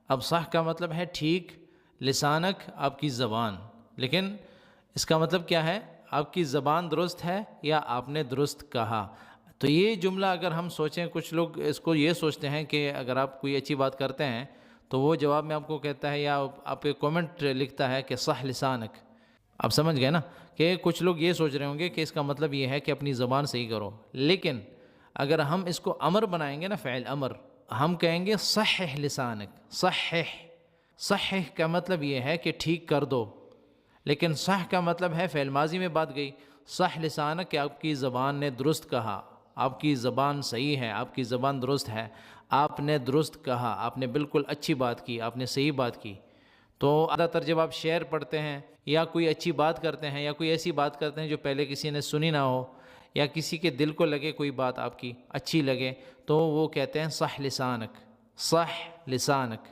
اب صح کا مطلب ہے ٹھیک، لسانک آپ کی زبان، لیکن اس کا مطلب کیا ہے؟ آپ کی زبان درست ہے یا آپ نے درست کہا؟ تو یہ جملہ اگر ہم سوچیں، کچھ لوگ اس کو یہ سوچتے ہیں کہ اگر آپ کوئی اچھی بات کرتے ہیں تو وہ جواب میں آپ کو کہتا ہے یا آپ کے کومنٹ لکھتا ہے کہ صح لسانک. آپ سمجھ گئے نا کہ کچھ لوگ یہ سوچ رہے ہوں گے کہ اس کا مطلب یہ ہے کہ اپنی زبان صحیح کرو، لیکن اگر ہم اس کو امر بنائیں گے نا، فعل امر، ہم کہیں گے صحح لسانک. صحح کا مطلب یہ ہے کہ ٹھیک کر دو، لیکن صح کا مطلب ہے فعل ماضی میں بات گئی. صح لسانک کہ آپ کی زبان نے درست کہا، آپ کی زبان صحیح ہے، آپ کی زبان درست ہے، آپ نے درست کہا، آپ نے بالکل اچھی بات کی، آپ نے صحیح بات کی. تو زیادہ تر جب آپ شعر پڑھتے ہیں یا کوئی اچھی بات کرتے ہیں یا کوئی ایسی بات کرتے ہیں جو پہلے کسی نے سنی نہ ہو، یا کسی کے دل کو لگے کوئی بات آپ کی اچھی لگے، تو وہ کہتے ہیں صح لسانک، صح لسانک.